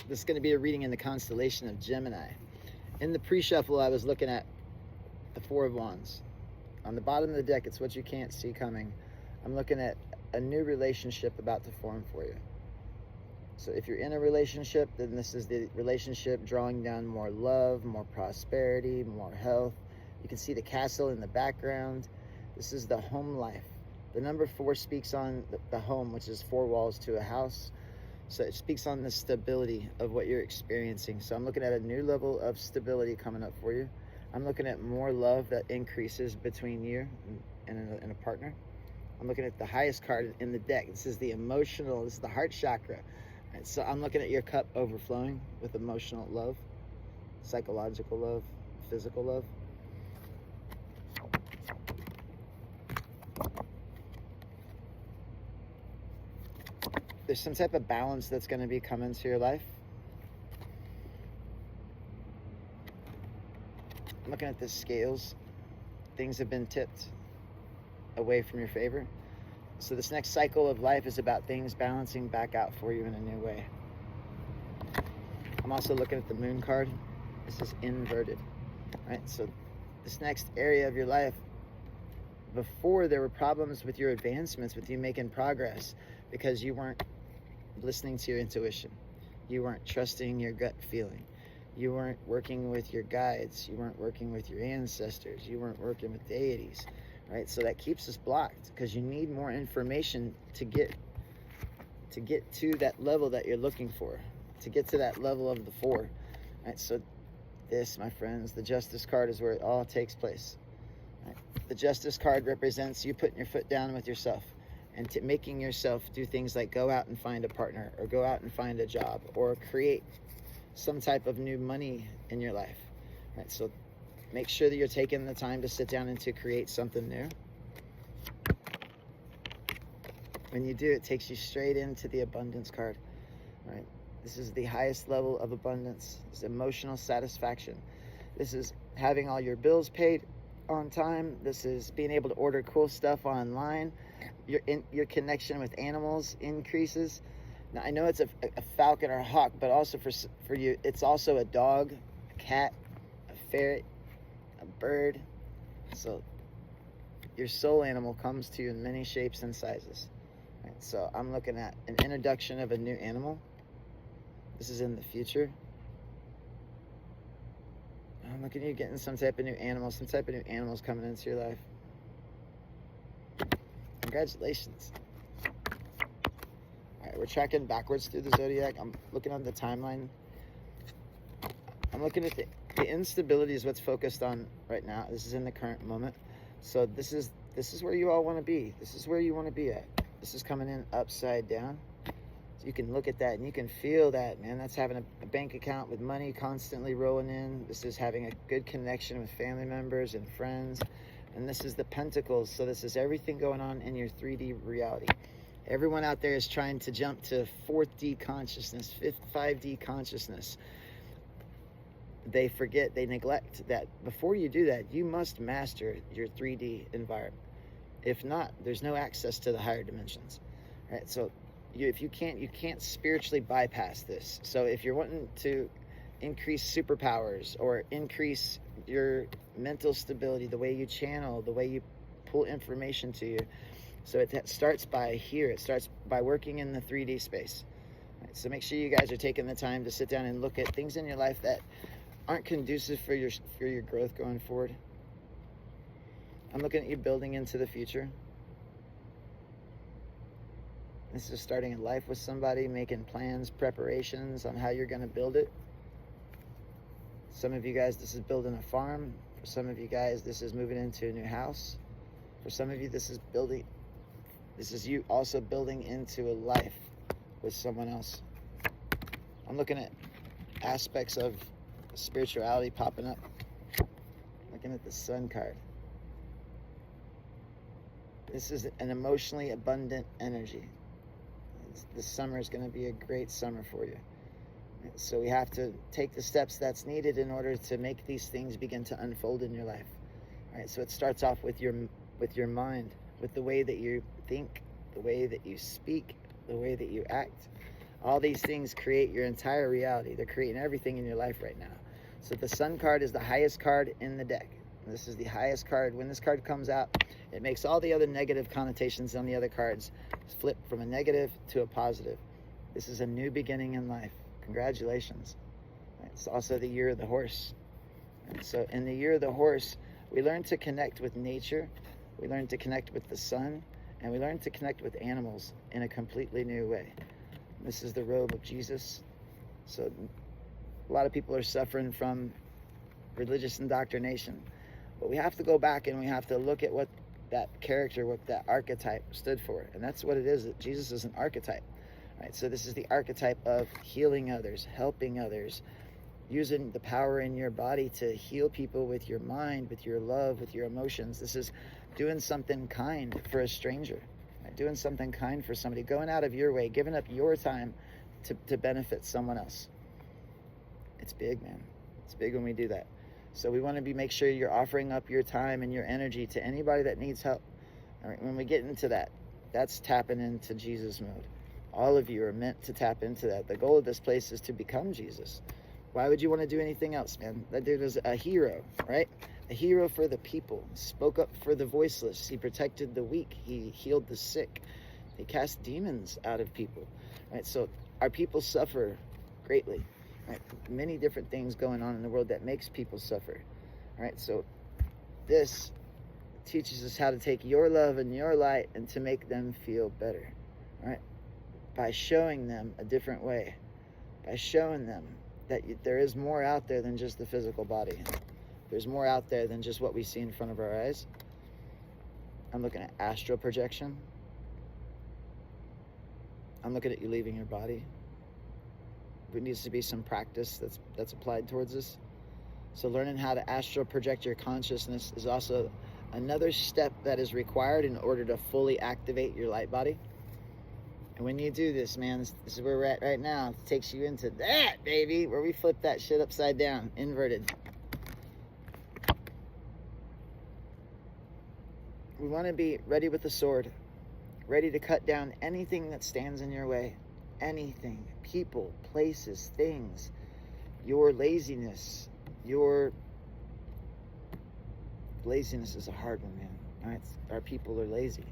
This is going to be a reading in the constellation of Gemini. In the pre-shuffle, I was looking at the Four of Wands. On the bottom of the deck, it's what you can't see coming. I'm looking at a new relationship about to form for you. So if you're in a relationship, then this is the relationship drawing down more love, more prosperity, more health. You can see the castle in the background. This is the home life. The number 4 speaks on the home, which is 4 walls to a house. So it speaks on the stability of what you're experiencing. So I'm looking at a new level of stability coming up for you. I'm looking at more love that increases between you and a partner. I'm looking at the highest card in the deck. This is the emotional, this is the heart chakra. Right, so I'm looking at your cup overflowing with emotional love, psychological love, physical love. There's some type of balance that's going to be coming to your life. I'm looking at the scales. Things have been tipped away from your favor. So this next cycle of life is about things balancing back out for you in a new way. I'm also looking at the moon card. This is inverted, right? So this next area of your life, before there were problems with your advancements, with you making progress, because you weren't listening to your intuition. You weren't trusting your gut feeling. You weren't working with your guides. You weren't working with your ancestors. You weren't working with deities, right? So that keeps us blocked because you need more information to get to that level that you're looking for, to get to that level of the 4, right? So this, my friends, the Justice card is where it all takes place. Right? The Justice card represents you putting your foot down with yourself and making yourself do things like go out and find a partner, or go out and find a job, or create some type of new money in your life. Right? So make sure that you're taking the time to sit down and to create something new. When you do, it takes you straight into the abundance card. Right? This is the highest level of abundance. It's emotional satisfaction. This is having all your bills paid on time. This is being able to order cool stuff online. Your connection with animals increases. Now, I know it's a falcon or a hawk, but also for you, it's also a dog, a cat, a ferret, a bird. So your soul animal comes to you in many shapes and sizes. Right? So I'm looking at an introduction of a new animal. This is in the future. I'm looking at you getting some type of new animals coming into your life. Congratulations. All right, we're tracking backwards through the zodiac. I'm looking on the timeline. I'm looking at the instability is what's focused on right now. This is in the current moment. So this is where you all want to be. This is where you want to be at. This is coming in upside down. So you can look at that and you can feel that, man. That's having a bank account with money constantly rolling in. This is having a good connection with family members and friends. And this is the Pentacles. So this is everything going on in your 3D reality. Everyone out there is trying to jump to 4D consciousness, 5D consciousness. They forget, they neglect that before you do that, you must master your 3D environment. If not, there's no access to the higher dimensions. Right? So if you can't spiritually bypass this. So if you're wanting to increase superpowers or increase your mental stability, the way you channel, the way you pull information to you. So it starts by here. It starts by working in the 3D space. Right? So make sure you guys are taking the time to sit down and look at things in your life that aren't conducive for your growth going forward. I'm looking at you building into the future. This is starting a life with somebody, making plans, preparations on how you're going to build it. Some of you guys, this is building a farm. For some of you guys, this is moving into a new house. For some of you, this is you also building into a life with someone else. I'm looking at aspects of spirituality popping up. Looking at the Sun card. This is an emotionally abundant energy. This summer is going to be a great summer for you. So we have to take the steps that's needed in order to make these things begin to unfold in your life. All right, so it starts off with your mind, with the way that you think, the way that you speak, the way that you act. All these things create your entire reality. They're creating everything in your life right now. So the Sun card is the highest card in the deck. This is the highest card. When this card comes out, it makes all the other negative connotations on the other cards flip from a negative to a positive. This is a new beginning in life. Congratulations. It's also the year of the horse. And so in the year of the horse, we learn to connect with nature, we learn to connect with the sun, and we learn to connect with animals in a completely new way. This is the robe of Jesus. So a lot of people are suffering from religious indoctrination. But we have to go back and we have to look at what that character, what that archetype stood for. And that's what it is. Jesus is an archetype. Right? So this is the archetype of healing others, helping others, using the power in your body to heal people with your mind, with your love, with your emotions. This is doing something kind for a stranger, right? Doing something kind for somebody, going out of your way, giving up your time to benefit someone else. It's big, man. It's big when we do that. So we want to make sure you're offering up your time and your energy to anybody that needs help. All right, when we get into that, that's tapping into Jesus mode. All of you are meant to tap into that. The goal of this place is to become Jesus. Why would you want to do anything else, man? That dude was a hero, right? A hero for the people. Spoke up for the voiceless. He protected the weak. He healed the sick. He cast demons out of people, right? So our people suffer greatly, right? Many different things going on in the world that makes people suffer, right? So this teaches us how to take your love and your light and to make them feel better, right? By showing them a different way, by showing them that there is more out there than just the physical body. There's more out there than just what we see in front of our eyes. I'm looking at astral projection. I'm looking at you leaving your body. There needs to be some practice that's applied towards this. So learning how to astral project your consciousness is also another step that is required in order to fully activate your light body. And when you do this, man, this is where we're at right now. It takes you into that, baby, where we flip that shit upside down, inverted. We want to be ready with the sword, ready to cut down anything that stands in your way. Anything, people, places, things, your laziness. Your laziness is a hard one, man. All right? Our people are lazy.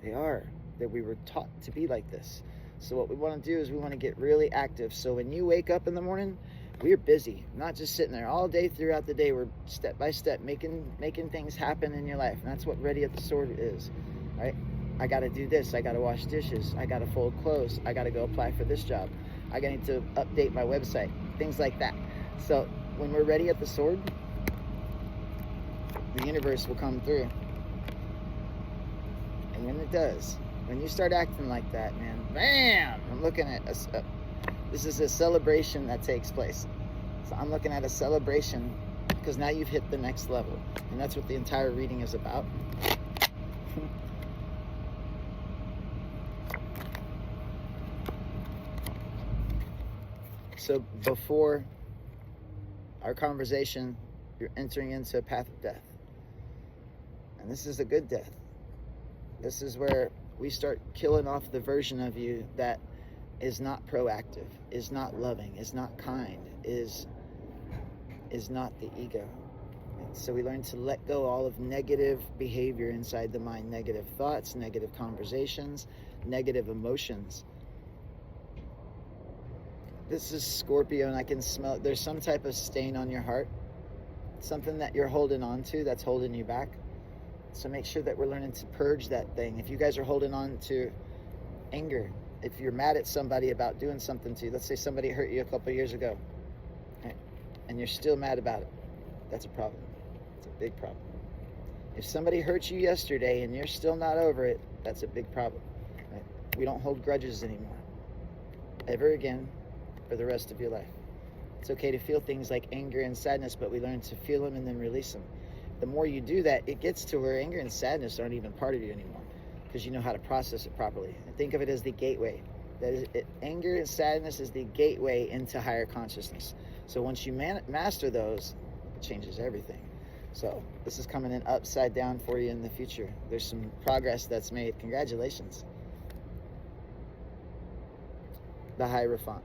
They are. That we were taught to be like this. So what we want to do is we want to get really active. So when you wake up in the morning, we're busy, not just sitting there all day throughout the day. We're step by step making things happen in your life. And that's what Ready at the Sword is, right? I got to do this. I got to wash dishes. I got to fold clothes. I got to go apply for this job. I need to update my website, things like that. So when we're ready at the sword, the universe will come through. And when it does, when you start acting like that, man, bam! I'm looking at this is a celebration that takes place. So I'm looking at a celebration because now you've hit the next level. And that's what the entire reading is about. So before our conversation, you're entering into a path of death. And this is a good death. This is where we start killing off the version of you that is not proactive, is not loving, is not kind, is not the ego. And so we learn to let go all of negative behavior inside the mind, negative thoughts, negative conversations, negative emotions. This is Scorpio, and I can smell there's some type of stain on your heart, something that you're holding on to that's holding you back. So make sure that we're learning to purge that thing. If you guys are holding on to anger, if you're mad at somebody about doing something to you, let's say somebody hurt you a couple of years ago, right, and you're still mad about it, that's a problem. It's a big problem. If somebody hurt you yesterday and you're still not over it, that's a big problem. Right? We don't hold grudges anymore, ever again, for the rest of your life. It's okay to feel things like anger and sadness, but we learn to feel them and then release them. The more you do that, it gets to where anger and sadness aren't even part of you anymore because you know how to process it properly. And think of it as the gateway. Anger and sadness is the gateway into higher consciousness. So once you master those, it changes everything. So this is coming in upside down for you in the future. There's some progress that's made. Congratulations. the Hierophant.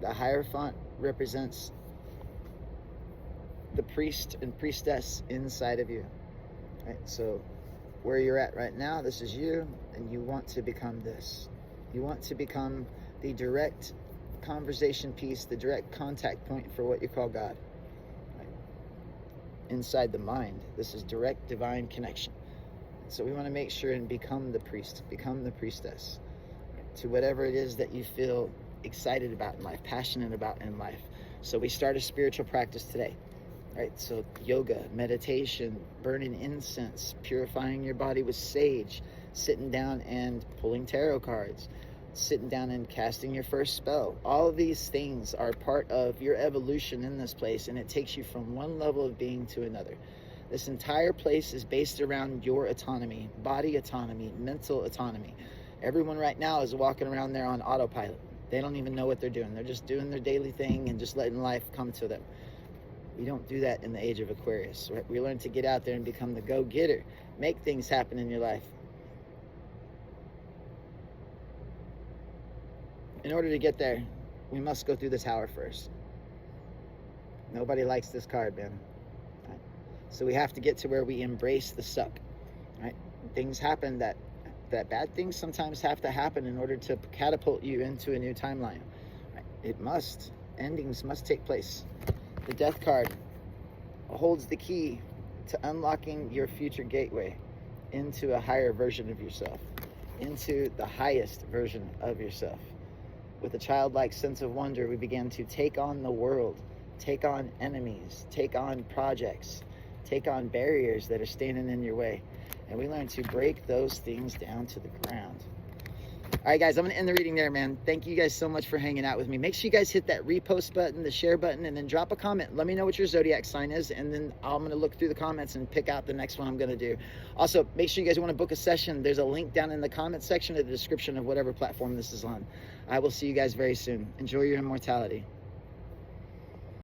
The Hierophant represents the priest and priestess inside of you. Right? So where you're at right now, this is you, and you want to become this. You want to become the direct conversation piece, the direct contact point for what you call God. Right? Inside the mind, this is direct divine connection. So we want to make sure and become the priest, become the priestess, right? To whatever it is that you feel excited about in life, passionate about in life. So we start a spiritual practice today. Right, so yoga, meditation, burning incense, purifying your body with sage, sitting down and pulling tarot cards, sitting down and casting your first spell. All of these things are part of your evolution in this place, and it takes you from one level of being to another. This entire place is based around your autonomy, body autonomy, mental autonomy. Everyone right now is walking around there on autopilot. They don't even know what they're doing. They're just doing their daily thing and just letting life come to them. We don't do that in the age of Aquarius, right? We learn to get out there and become the go-getter, make things happen in your life. In order to get there, we must go through the tower first. Nobody likes this card, man. Right? So we have to get to where we embrace the suck, right? Things happen that bad things sometimes have to happen in order to catapult you into a new timeline. Right? Endings must take place. The Death card holds the key to unlocking your future gateway into a higher version of yourself, into the highest version of yourself. With a childlike sense of wonder, we began to take on the world, take on enemies, take on projects, take on barriers that are standing in your way. And we learn to break those things down to the ground. All right, guys, I'm going to end the reading there, man. Thank you guys so much for hanging out with me. Make sure you guys hit that repost button, the share button, and then drop a comment. Let me know what your zodiac sign is, and then I'm going to look through the comments and pick out the next one I'm going to do. Also, make sure you guys want to book a session. There's a link down in the comment section of the description of whatever platform this is on. I will see you guys very soon. Enjoy your immortality.